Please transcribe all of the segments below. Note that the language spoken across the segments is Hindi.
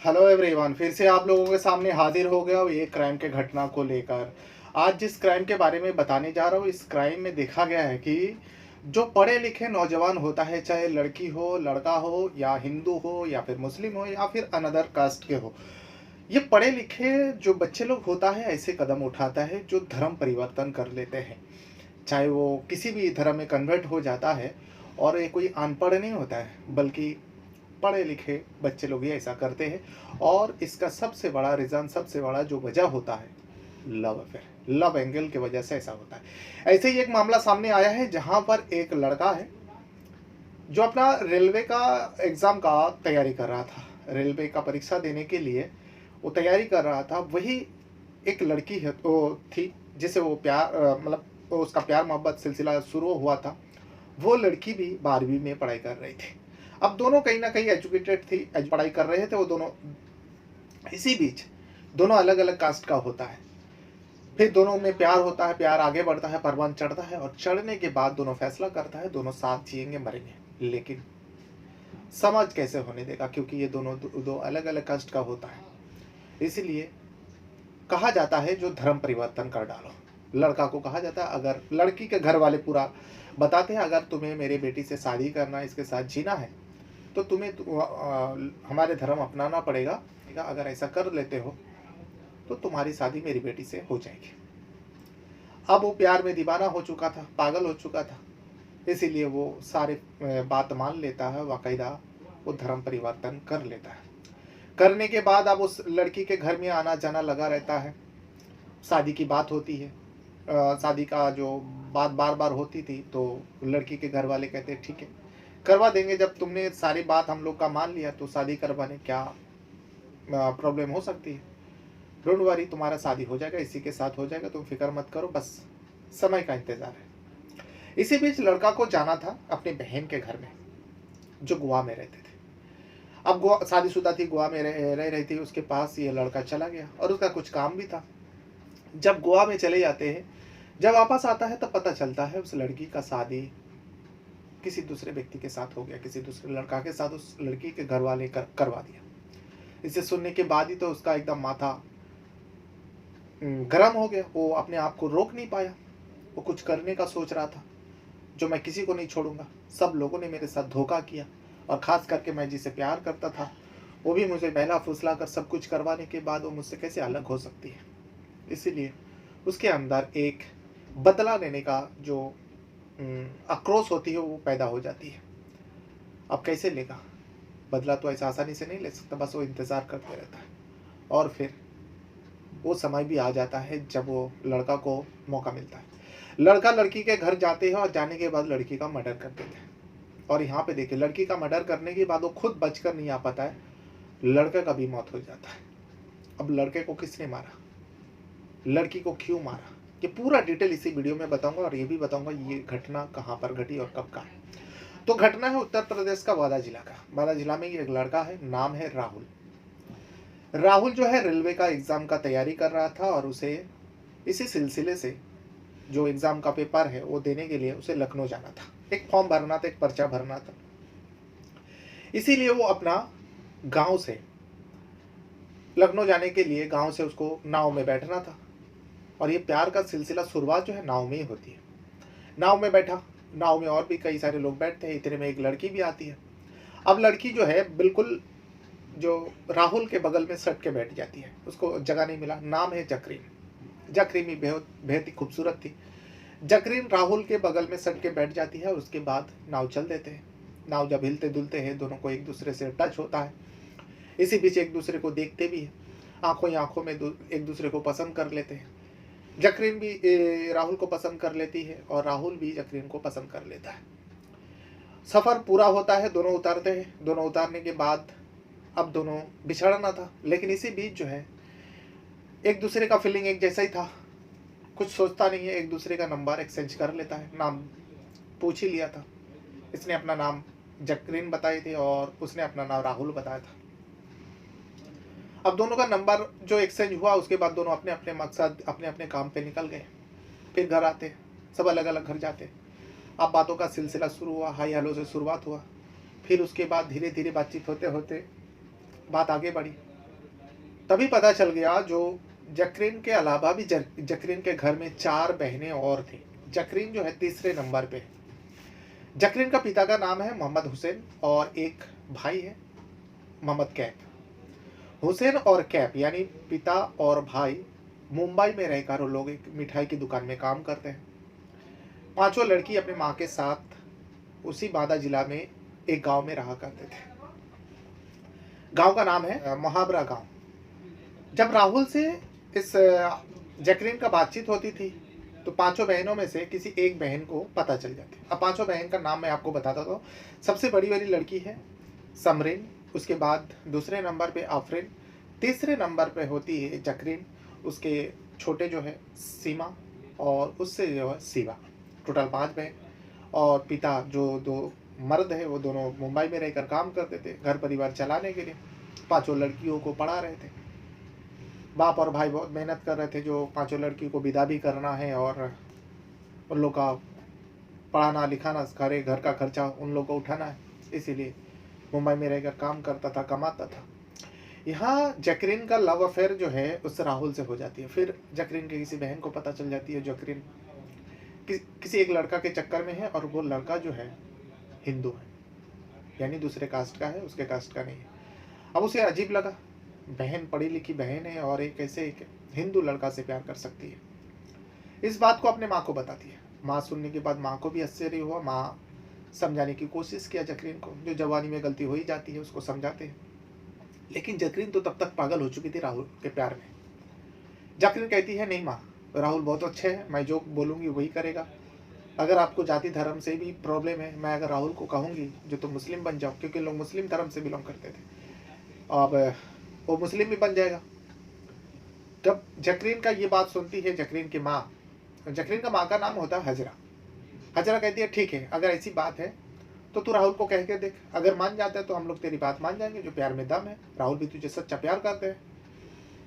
हेलो एवरीवन, फिर से आप लोगों के सामने हाजिर हो गया हूँ एक क्राइम के घटना को लेकर। आज जिस क्राइम के बारे में बताने जा रहा हूँ, इस क्राइम में देखा गया है कि जो पढ़े लिखे नौजवान होता है, चाहे लड़की हो, लड़का हो, या हिंदू हो, या फिर मुस्लिम हो, या फिर अनदर कास्ट के हो, ये पढ़े लिखे जो बच्चे लोग होता है ऐसे कदम उठाता है जो धर्म परिवर्तन कर लेते हैं। चाहे वो किसी भी धर्म में कन्वर्ट हो जाता है, और ये कोई अनपढ़ नहीं होता है, बल्कि पढ़े लिखे बच्चे लोग ही ऐसा करते हैं। और इसका सबसे बड़ा रीज़न, सबसे बड़ा जो वजह होता है, लव अफेयर, लव एंगल की वजह से ऐसा होता है। ऐसे ही एक मामला सामने आया है जहां पर एक लड़का है जो अपना रेलवे का एग्ज़ाम का तैयारी कर रहा था। रेलवे का परीक्षा देने के लिए वो तैयारी कर रहा था। वही एक लड़की है वो थी जिसे वो प्यार मतलब वो उसका प्यार मोहब्बत सिलसिला शुरू हुआ था। वो लड़की भी 12वीं में पढ़ाई कर रही थी। अब दोनों कहीं ना कहीं एजुकेटेड थी, पढ़ाई कर रहे थे वो दोनों। इसी बीच दोनों अलग अलग कास्ट का होता है। फिर दोनों में प्यार होता है, प्यार आगे बढ़ता है, परवान चढ़ता है, और चढ़ने के बाद दोनों फैसला करता है दोनों साथ जिएंगे मरेंगे। लेकिन समाज कैसे होने देगा, क्योंकि ये दोनों दो अलग अलग कास्ट का होता है। इसीलिए कहा जाता है जो धर्म परिवर्तन कर डालो। लड़का को कहा जाता है, अगर लड़की के घर वाले पूरा बताते हैं अगर तुम्हें मेरी बेटी से शादी करना है, इसके साथ जीना है, तो तुम्हें हमारे धर्म अपनाना पड़ेगा। अगर ऐसा कर लेते हो तो तुम्हारी शादी मेरी बेटी से हो जाएगी। अब वो प्यार में दीवाना हो चुका था, पागल हो चुका था, इसीलिए वो सारे बात मान लेता है। बाकायदा वो धर्म परिवर्तन कर लेता है। करने के बाद अब उस लड़की के घर में आना जाना लगा रहता है। शादी की बात होती है। शादी का जो बात बार बार होती थी, तो लड़की के घर वाले कहते ठीक है करवा देंगे, जब तुमने सारी बात हम लोग का मान लिया तो शादी करवाने क्या प्रॉब्लम हो सकती है। डोंट वरी, तुम्हारा शादी हो जाएगा, इसी के साथ हो जाएगा, तुम फिक्र मत करो, बस समय का इंतजार है। इसी बीच लड़का को जाना था अपनी बहन के घर में जो गोवा में रहते थे। अब गोवा शादीशुदा थी, गोवा में रह रही थी। उसके पास ये लड़का चला गया और उसका कुछ काम भी था। जब गोवा में चले जाते हैं, जब वापस आता है तब पता चलता है उस लड़की का शादी किसी दूसरे व्यक्ति के साथ हो गया, किसी दूसरे लड़का के साथ उस लड़की के घर वाले करवा दिया। इसे सुनने के बाद ही तो उसका एकदम माथा गर्म हो गया। वो अपने आप को रोक नहीं पाया। वो कुछ करने का सोच रहा था, जो मैं किसी को नहीं छोड़ूंगा। सब लोगों ने मेरे साथ धोखा किया, और ख़ास करके मैं जिसे प्यार करता था वो भी मुझे बहला फुसला कर सब कुछ करवाने के बाद वो मुझसे कैसे अलग हो सकती है। इसीलिए उसके अंदर एक बदला लेने का जो आक्रोश होती है वो पैदा हो जाती है। अब कैसे लेगा बदला, तो ऐसा आसानी से नहीं ले सकता। बस वो इंतज़ार करते रहता है, और फिर वो समय भी आ जाता है जब वो लड़का को मौका मिलता है। लड़का लड़की के घर जाते हैं और जाने के बाद लड़की का मर्डर कर देते हैं। और यहाँ पे देखिए, लड़की का मर्डर करने के बाद वो खुद बचकर नहीं आ पाता है, लड़के का भी मौत हो जाता है। अब लड़के को किसने मारा, लड़की को क्यों मारा, ये पूरा डिटेल इसी वीडियो में बताऊंगा। और ये भी बताऊंगा ये घटना कहाँ पर घटी और कब का है। तो घटना है उत्तर प्रदेश का बादा जिला का। बादा जिला में एक लड़का है, नाम है राहुल। राहुल जो है रेलवे का एग्ज़ाम का तैयारी कर रहा था, और उसे इसी सिलसिले से जो एग्ज़ाम का पेपर है वो देने के लिए उसे लखनऊ जाना था। एक फॉर्म भरना था, एक पर्चा भरना था। इसीलिए वो अपना गांव से लखनऊ जाने के लिए गांव से उसको नाव में बैठना था। और ये प्यार का सिलसिला शुरुआत जो है नाव में ही होती है। नाव में बैठा, नाव में और भी कई सारे लोग बैठते हैं। इतने में एक लड़की भी आती है। अब लड़की जो है बिल्कुल जो राहुल के बगल में सट के बैठ जाती है। उसको जगह नहीं मिला। नाम है जकरीन। जकरीन भी बेहद ही खूबसूरत थी। जकरीन राहुल के बगल में सट के बैठ जाती है। उसके बाद नाव चल देते हैं। नाव जब हिलते डुलते हैं, दोनों को एक दूसरे से टच होता है। इसी बीच एक दूसरे को देखते भी हैं, आंखों ही आंखों में एक दूसरे को पसंद कर लेते हैं। जकरीन भी राहुल को पसंद कर लेती है, और राहुल भी जकरीन को पसंद कर लेता है। सफ़र पूरा होता है, दोनों उतारते हैं। दोनों उतारने के बाद अब दोनों बिछड़ना था, लेकिन इसी बीच जो है एक दूसरे का फीलिंग एक जैसा ही था। कुछ सोचता नहीं है, एक दूसरे का नंबर एक्सचेंज कर लेता है। नाम पूछ ही लिया था। इसने अपना नाम जकरीन बताई थी और उसने अपना नाम राहुल बताया था। अब दोनों का नंबर जो एक्सचेंज हुआ, उसके बाद दोनों अपने अपने मकसद, अपने अपने काम पे निकल गए। फिर घर आते, सब अलग अलग घर जाते। अब बातों का सिलसिला शुरू हुआ, हाई हेलो से शुरुआत हुआ। फिर उसके बाद धीरे धीरे बातचीत होते होते बात आगे बढ़ी। तभी पता चल गया जो जकरीन के अलावा भी जकरीन के घर में 4 बहनें और थी। जकरीन जो है तीसरे नंबर पे है। जकरीन का पिता का नाम है मोहम्मद हुसैन और एक भाई है मोहम्मद कैफ। हुसैन और कैफ यानी पिता और भाई मुंबई में रहकर वो लोग एक मिठाई की दुकान में काम करते हैं। पांचों लड़की अपने माँ के साथ उसी बादा जिला में एक गांव में रहा करते थे। गांव का नाम है मुहाबरा गांव। जब राहुल से इस जकरीन का बातचीत होती थी तो पांचों बहनों में से किसी एक बहन को पता चल जाती। अब पांचों बहन का नाम मैं आपको बताता हूँ। सबसे बड़ी वाली लड़की है समरीन, उसके बाद दूसरे नंबर पे आफरीन, तीसरे नंबर पे होती है जकरीन, उसके छोटे जो है सीमा और उससे जो है शिवा। टोटल 5 बहन और पिता जो 2 मर्द है वो दोनों मुंबई में रहकर काम करते थे घर परिवार चलाने के लिए। पांचों लड़कियों को पढ़ा रहे थे। बाप और भाई बहुत मेहनत कर रहे थे जो पांचों लड़की को विदा भी करना है और उन लोग का पढ़ाना लिखाना सारे घर का खर्चा उन लोग को उठाना है, इसीलिए मुंबई में रहकर काम करता था, कमाता था। यहाँ जकरीन का लव अफेयर जो है उससे राहुल से हो जाती है। फिर जकरीन के किसी बहन को पता चल जाती है जकरीन किसी एक लड़का के चक्कर में है और वो लड़का जो है हिंदू है, यानी दूसरे कास्ट का है, उसके कास्ट का नहीं है। अब उसे अजीब लगा, बहन पढ़ी लिखी बहन है और एक ऐसे एक हिंदू लड़का से प्यार कर सकती है। इस बात को अपने माँ को बताती है। माँ सुनने के बाद माँ को भी आश्चर्य हुआ। माँ समझाने की कोशिश किया जकरीन को, जो जवानी में गलती हो ही जाती है उसको समझाते हैं। लेकिन जकरीन तो तब तक पागल हो चुकी थी राहुल के प्यार में। जकरीन कहती है नहीं माँ, राहुल बहुत अच्छे है, मैं जो बोलूँगी वही करेगा। अगर आपको जाति धर्म से भी प्रॉब्लम है, मैं अगर राहुल को कहूँगी जो तुम मुस्लिम बन जाओ, क्योंकि लोग मुस्लिम धर्म से बिलोंग करते थे, अब वो मुस्लिम भी बन जाएगा। जब जकरीन का ये बात सुनती है जकरीन की माँ, जकरीन का माँ का नाम होता है हजरा। हजरा कहती है ठीक है, अगर ऐसी बात है तो तू राहुल को कह के देख, अगर मान जाता है तो हम लोग तेरी बात मान जाएंगे, जो प्यार में दम है, राहुल भी तुझे सच्चा प्यार करते हैं।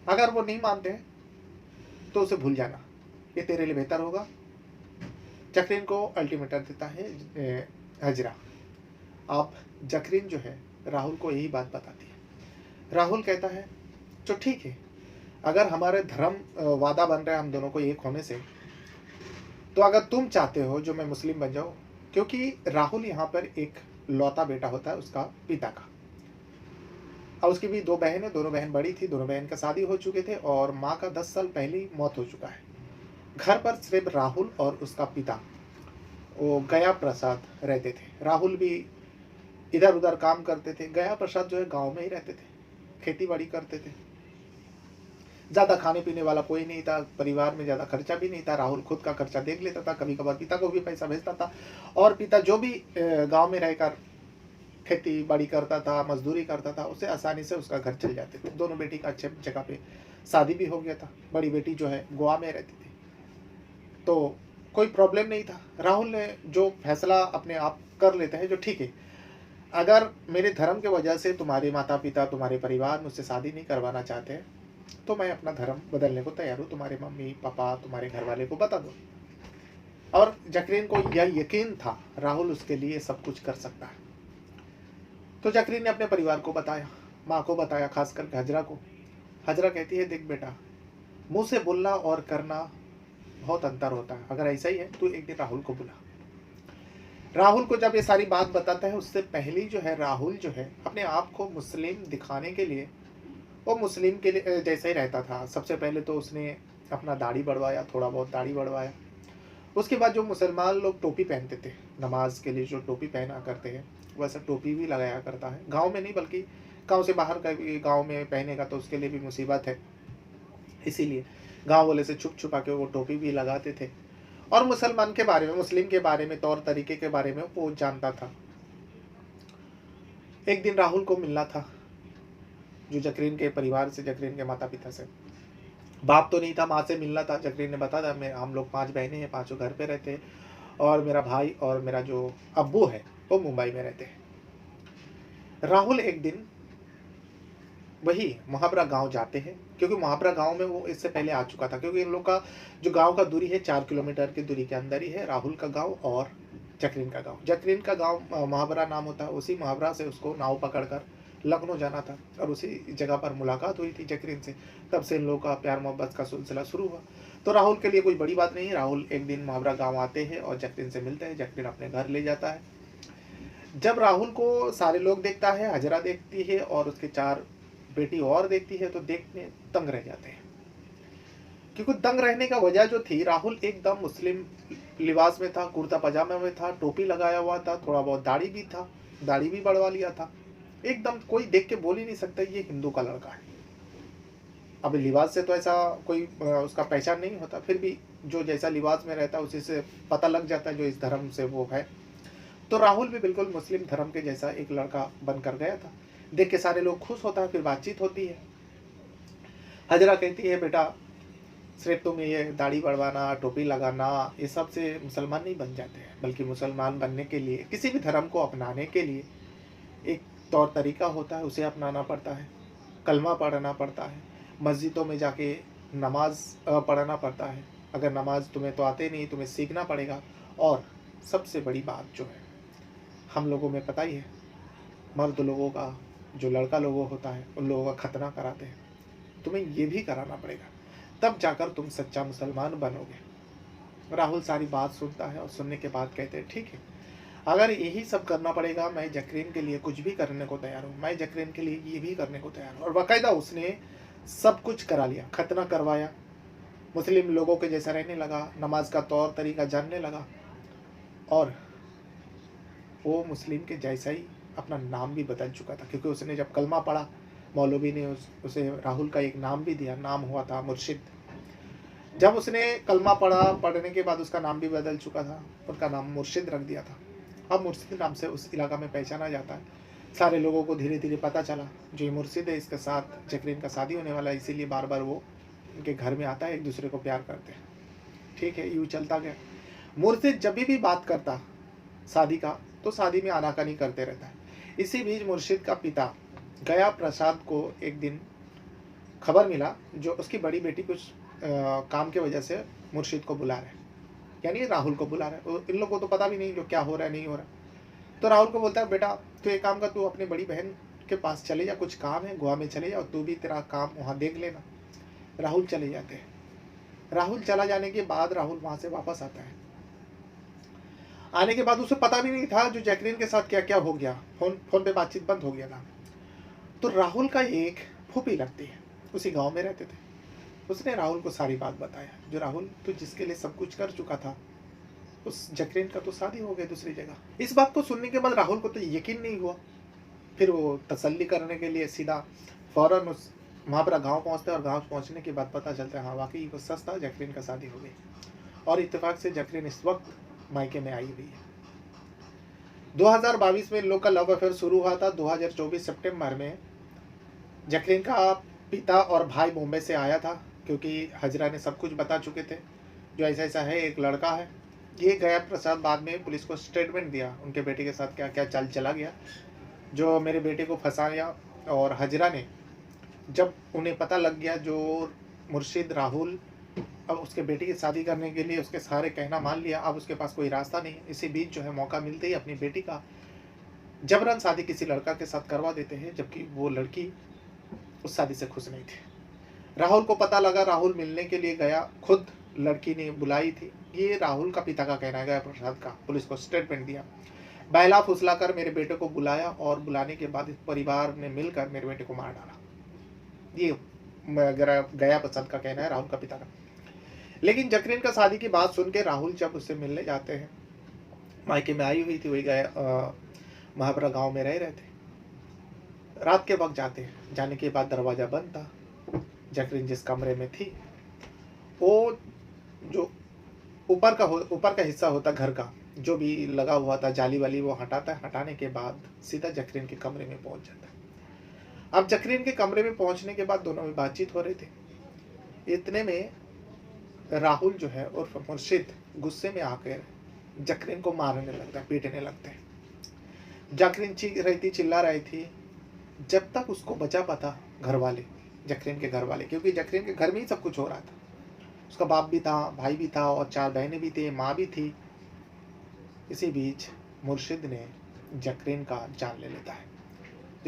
अगर वो नहीं मानते हैं तो उसे भूल जाना, ये तेरे लिए बेहतर होगा। जकरीन को अल्टीमेटम देता है हजरा। अब जकरीन जो है राहुल को यही बात बताती है। राहुल कहता है जो ठीक है, अगर हमारे धर्म वादा बन रहा है हम दोनों को एक होने से, तो अगर तुम चाहते हो जो मैं मुस्लिम बन जाऊँ, क्योंकि राहुल यहाँ पर एक लौता बेटा होता है उसका पिता का। अब उसकी भी 2 बहन है, दोनों बहन बड़ी थी, दोनों बहन का शादी हो चुके थे और माँ का 10 साल पहले ही मौत हो चुका है। घर पर सिर्फ राहुल और उसका पिता वो गया प्रसाद रहते थे। राहुल भी इधर उधर काम करते थे। गया प्रसाद जो है गांव में ही रहते थे, खेती बाड़ी करते थे। ज़्यादा खाने पीने वाला कोई नहीं था, परिवार में ज़्यादा खर्चा भी नहीं था। राहुल खुद का खर्चा देख लेता था, कभी कभार पिता को भी पैसा भेजता था और पिता जो भी गांव में रहकर खेती बाड़ी करता था, मजदूरी करता था, उससे आसानी से उसका घर चल जाते थे। दोनों बेटी का अच्छे जगह पे शादी भी हो गया था। बड़ी बेटी जो है गोवा में रहती थी, तो कोई प्रॉब्लम नहीं था। राहुल ने जो फैसला अपने आप कर लेते हैं जो ठीक है, अगर मेरे धर्म के वजह से तुम्हारे माता पिता तुम्हारे परिवार मुझसे शादी नहीं करवाना चाहते तो मैं अपना धर्म बदलने को तैयार हूँ, तुम्हारे मम्मी पापा तुम्हारे घर वाले को बता दो। और जकरीन को यह यकीन था राहुल उसके लिए सब कुछ कर सकता है। तो जकरीन ने अपने परिवार को बताया, माँ को बताया, खास करके हजरा को। हजरा कहती है देख बेटा, मुँह से बोलना और करना बहुत अंतर होता है। अगर ऐसा ही है तो एक दिन राहुल को बुला। राहुल को जब ये सारी बात बताता है, उससे पहले जो है राहुल जो है अपने आप को मुस्लिम दिखाने के लिए वो मुस्लिम के लिए जैसे ही रहता था। सबसे पहले तो उसने अपना दाढ़ी बढ़वाया, थोड़ा बहुत दाढ़ी बढ़वाया। उसके बाद जो मुसलमान लोग टोपी पहनते थे, नमाज के लिए जो टोपी पहना करते हैं, वैसा टोपी भी लगाया करता है। गांव में नहीं बल्कि गांव से बाहर का भी गांव में पहनेगा तो उसके लिए भी मुसीबत है, इसीलिए गांव वाले से छुप छुपा के वो टोपी भी लगाते थे। और मुसलमान के बारे में, मुस्लिम के बारे में, तौर तरीके के बारे में वो जानता था। एक दिन राहुल को मिलना था जो जकरीन के परिवार से, जकरीन के माता पिता से। बाप तो नहीं था, माँ से मिलना था। जकरीन ने बताया हम लोग 5 बहनें हैं, 5 घर पे रहते हैं और मेरा भाई और मेरा जो अब्बू है वो मुंबई में रहते हैं। राहुल एक दिन वही मुहाबरा गांव जाते हैं, क्योंकि मुहाबरा गांव में वो इससे पहले आ चुका था। क्योंकि इन लोग का जो गांव का दूरी है 4 किलोमीटर की दूरी के अंदर ही है राहुल का गांव और जकरीन का गांव। जकरीन का गांव मुहाबरा नाम होता है, उसी मुहाबरा से उसको नाव पकड़कर लखनऊ जाना था और उसी जगह पर मुलाकात हुई थी जैकलीन से। तब से इन लोगों का प्यार मोहब्बत का सिलसिला शुरू हुआ। तो राहुल के लिए कोई बड़ी बात नहीं है। राहुल एक दिन मुहावरा गाँव आते हैं और जैकलीन से मिलते हैं। जैकलीन अपने घर ले जाता है। जब राहुल को सारे लोग देखता है, हजरा देखती है और उसके 4 बेटी और देखती है, तो देखने दंग रह जाते हैं। क्योंकि दंग रहने का वजह जो थी, राहुल एकदम मुस्लिम लिबास में था, कुर्ता पजामा में था, टोपी लगाया हुआ था, थोड़ा बहुत दाढ़ी भी था, दाढ़ी भी बढ़वा लिया था। एकदम कोई देख के बोल ही नहीं सकता ये हिंदू का लड़का है। अब लिबास से तो ऐसा कोई उसका पहचान नहीं होता, फिर भी जो जैसा लिबास में रहता है उसी से पता लग जाता है जो इस धर्म से वो है। तो राहुल भी बिल्कुल मुस्लिम धर्म के जैसा एक लड़का बनकर गया था। देख के सारे लोग खुश होता है। फिर बातचीत होती है। हजरा कहती है, बेटा सिर्फ तुम ये दाढ़ी बढ़वाना, टोपी लगाना, ये सब से मुसलमान नहीं बन जाते हैं, बल्कि मुसलमान बनने के लिए, किसी भी धर्म को अपनाने के लिए एक तौर तरीका होता है, उसे अपनाना पड़ता है। कलमा पढ़ना पड़ता है, मस्जिदों में जाके नमाज पढ़ना पड़ता है। अगर नमाज तुम्हें तो आते नहीं, तुम्हें सीखना पड़ेगा। और सबसे बड़ी बात जो है, हम लोगों में पता ही है, मर्द लोगों का जो लड़का लोगों होता है उन लोगों का खतना कराते हैं, तुम्हें ये भी कराना पड़ेगा, तब जाकर तुम सच्चा मुसलमान बनोगे। राहुल सारी बात सुनता है और सुनने के बाद कहते हैं, ठीक है, अगर यही सब करना पड़ेगा, मैं जैकलीन के लिए कुछ भी करने को तैयार हूँ। मैं जैकलीन के लिए ये भी करने को तैयार हूँ। और बाकायदा उसने सब कुछ करा लिया, खतना करवाया, मुस्लिम लोगों के जैसा रहने लगा, नमाज का तौर तरीका जानने लगा और वो मुस्लिम के जैसा ही अपना नाम भी बदल चुका था। क्योंकि उसने जब कलमा पढ़ा, मौलवी ने उसे राहुल का एक नाम भी दिया, नाम हुआ था मुर्शिद। जब उसने कलमा पढ़ा, पढ़ने के बाद उसका नाम भी बदल चुका था, उनका नाम मुर्शिद रख दिया था। अब मुर्शिद नाम से उस इलाका में पहचाना जाता है। सारे लोगों को धीरे धीरे पता चला जो ये मुर्शिद है, इसके साथ जैकलीन का शादी होने वाला है, इसीलिए बार बार वो इनके घर में आता है, एक दूसरे को प्यार करते हैं। ठीक है, यूँ चलता गया। मुर्शिद जब भी बात करता शादी का, तो शादी में आनाकानी करते रहता है। इसी बीच मुर्शिद का पिता गया प्रसाद को एक दिन खबर मिला जो उसकी बड़ी बेटी कुछ काम की वजह से मुर्शिद को बुला रहे, यानी राहुल को बुला रहे। इन लोगों को तो पता भी नहीं जो क्या हो रहा है नहीं हो रहा। तो राहुल को बोलता है, बेटा तू एक काम कर, तू अपनी बड़ी बहन के पास चले जा, कुछ काम है, गोवा में चले जा और तू भी तेरा काम वहाँ देख लेना। राहुल चले जाते हैं। राहुल चला जाने के बाद राहुल वहाँ से वापस आता है। आने के बाद उसे पता भी नहीं था जो जैकलीन के साथ क्या क्या हो गया। फोन पे बातचीत बंद हो गया था। तो राहुल का एक फूफी लगती है, उसी गांव में रहते थे। उसने राहुल को सारी बात बताया, जो राहुल तू जिसके लिए सब कुछ कर चुका था, उस जैकलीन का तो शादी हो गई दूसरी जगह। इस बात को सुनने के बाद राहुल को तो यकीन नहीं हुआ। फिर वो तसल्ली करने के लिए सीधा फौरन उस महाबरा गांव पहुंचते हैं और गांव पहुंचने के बाद पता चलता है हाँ वाकई वो सच था, जैकलीन का शादी हो गई। और इत्तेफाक से जैकलीन इस वक्त मायके में आई हुई है। 2022 में इन लोग का लव अफेयर शुरू हुआ था। 2024 सितंबर में जैकलीन का पिता और भाई मुंबई से आया था, क्योंकि हजरा ने सब कुछ बता चुके थे जो ऐसा ऐसा है, एक लड़का है। ये गया प्रसाद बाद में पुलिस को स्टेटमेंट दिया, उनके बेटे के साथ क्या क्या चाल चला गया, जो मेरे बेटे को फंसाया। और हजरा ने जब उन्हें पता लग गया जो मुर्शिद राहुल अब उसके बेटी की शादी करने के लिए उसके सारे कहना मान लिया, अब उसके पास कोई रास्ता नहीं। इसी बीच जो है मौका मिलते ही अपनी बेटी का जबरन शादी किसी लड़का के साथ करवा देते हैं, जबकि वो लड़की उस शादी से खुश नहीं थी। राहुल को पता लगा, राहुल मिलने के लिए गया, खुद लड़की ने बुलाई थी। ये राहुल का पिता का कहना है, प्रसाद का। पुलिस को स्टेटमेंट दिया, बहला फुसला कर मेरे बेटे को बुलाया और बुलाने के बाद इस परिवार ने मिलकर मेरे बेटे को मार डाला। ये गया प्रसाद का कहना है, राहुल का पिता का। लेकिन जैकलीन का शादी की बात सुन के राहुल जब उससे मिलने जाते हैं, मायके में आई हुई थी, वही गया महाबरा गांव में रह रहे थे। रात के वक्त जाते हैं, जाने के बाद दरवाजा बंद था। जैकलीन जिस कमरे में थी, वो जो ऊपर का हिस्सा होता घर का, जो भी लगा हुआ था जाली वाली, वो हटाता है। हटाने के बाद सीधा जैकलीन के कमरे में पहुंच जाता है। अब जैकलीन के कमरे में पहुंचने के बाद दोनों में बातचीत हो रही थी। इतने में राहुल जो है उर्फ मुर्शिद गुस्से में आकर जैकलीन को मारने लगता है, पीटने लगते हैं। जैकलीन चीख रही थी, चिल्ला रही थी, जब तक उसको बचा पाता घर वाले, जैकलीन के घर वाले, क्योंकि जैकलीन के घर में ही सब कुछ हो रहा था। उसका बाप भी था, भाई भी था और 4 बहनें भी थी, माँ भी थी। इसी बीच मुर्शिद ने जैकलीन का जान ले लेता है।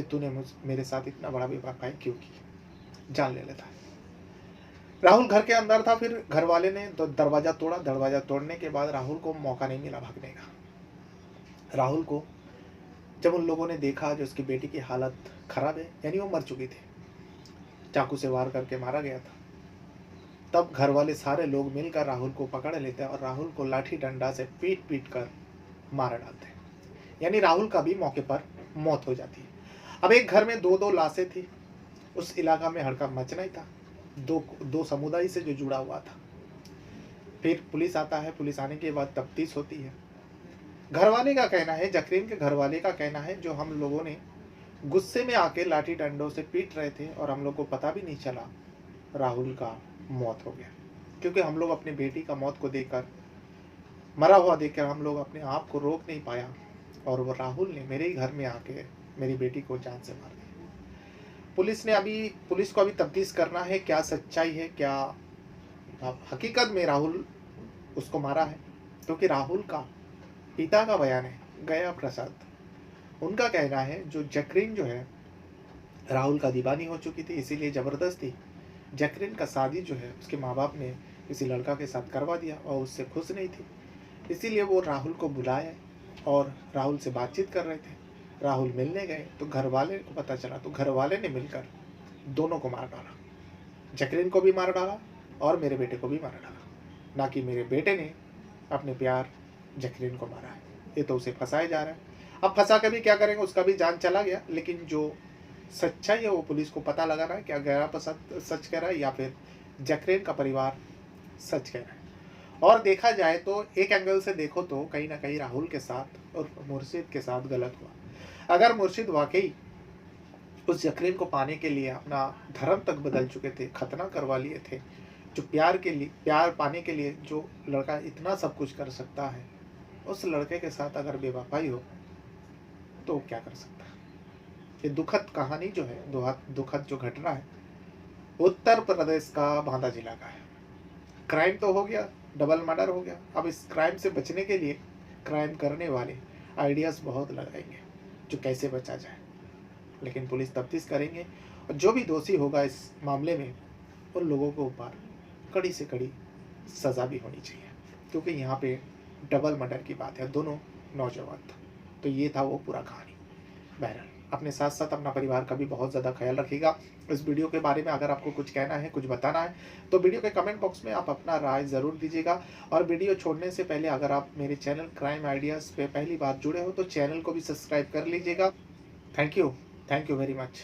कि तूने मेरे साथ इतना बड़ा बेवफाई क्यों की, जान ले लेता है। राहुल घर के अंदर था, फिर घर वाले ने दरवाज़ा तोड़ा। दरवाज़ा तोड़ने के बाद राहुल को मौका नहीं मिला भागने का। राहुल को जब उन लोगों ने देखा जो उसकी बेटी की हालत खराब है, यानी वो मर चुकी थी, चाकू से वार करके मारा गया था, तब घर वाले सारे लोग मिलकर राहुल को पकड़ लेते हैं और राहुल को लाठी डंडा से पीट पीट कर मार डालते हैं। यानी राहुल का भी मौके पर मौत हो जाती है। अब एक घर में दो दो लाशें थी। उस इलाका में हड़कंप मचना ही था, दो समुदाय से जो जुड़ा हुआ था। फिर पुलिस आता है। पुलिस आने के बाद तफ्तीश होती है। घरवाले का कहना है, जकरीन के घरवाले का कहना है, जो हम लोगों ने गुस्से में आके लाठी डंडों से पीट रहे थे और हम लोग को पता भी नहीं चला राहुल का मौत हो गया, क्योंकि हम लोग अपनी बेटी का मौत को देखकर, मरा हुआ देखकर हम लोग अपने आप को रोक नहीं पाया और वो राहुल ने मेरे ही घर में आके मेरी बेटी को जान से मार दिया। पुलिस को अभी तफ्तीश करना है, क्या सच्चाई है, क्या हकीकत में राहुल उसको मारा है। क्योंकि राहुल का पिता का बयान है, गया प्रसाद, उनका कहना है जो जकरीन जो है राहुल का दीवानी हो चुकी थी, इसीलिए ज़बरदस्ती जकरीन का शादी जो है उसके माँ बाप ने किसी लड़का के साथ करवा दिया और उससे खुश नहीं थी, इसीलिए वो राहुल को बुलाए और राहुल से बातचीत कर रहे थे। राहुल मिलने गए तो घर वाले को पता चला, तो घर वाले ने मिलकर दोनों को मार डाला, जकरीन को भी मार डाला और मेरे बेटे को भी मार डाला। ना कि मेरे बेटे ने अपने प्यार जकरीन को मारा है, ये तो उसे फंसाया जा रहा है। अब फंसा के भी क्या करेंगे, उसका भी जान चला गया, लेकिन जो सच्चाई है वो पुलिस को पता लगा रहा है, क्या गया प्रसाद सच कह रहा है या फिर जकरीन का परिवार सच कह रहा है। और देखा जाए तो एक एंगल से देखो तो कहीं ना कहीं राहुल के साथ और मुर्शिद के साथ गलत हुआ। अगर मुर्शिद वाकई उस जकरीन को पाने के लिए अपना धर्म तक बदल चुके थे, खतना करवा लिए थे, जो प्यार पाने के लिए जो लड़का इतना सब कुछ कर सकता है, उस लड़के के साथ अगर बेवफाई हो तो क्या कर सकता है। ये दुखद कहानी जो है, दुखद जो घटना है, उत्तर प्रदेश का बांदा जिला का है। क्राइम तो हो गया, डबल मर्डर हो गया। अब इस क्राइम से बचने के लिए क्राइम करने वाले आइडियाज़ बहुत लगाएंगे जो कैसे बचा जाए, लेकिन पुलिस तफ्तीश करेंगे और जो भी दोषी होगा इस मामले में उन लोगों के ऊपर कड़ी से कड़ी सज़ा भी होनी चाहिए, क्योंकि यहाँ पे डबल मर्डर की बात है, दोनों नौजवान था। तो ये था वो पूरा कहानी। बहरहाल अपने साथ साथ अपना परिवार का भी बहुत ज़्यादा ख्याल रखिएगा। इस वीडियो के बारे में अगर आपको कुछ कहना है, कुछ बताना है, तो वीडियो के कमेंट बॉक्स में आप अपना राय ज़रूर दीजिएगा। और वीडियो छोड़ने से पहले अगर आप मेरे चैनल क्राइम आइडियाज़ पे पहली बार जुड़े हो तो चैनल को भी सब्सक्राइब कर लीजिएगा। Thank you very much.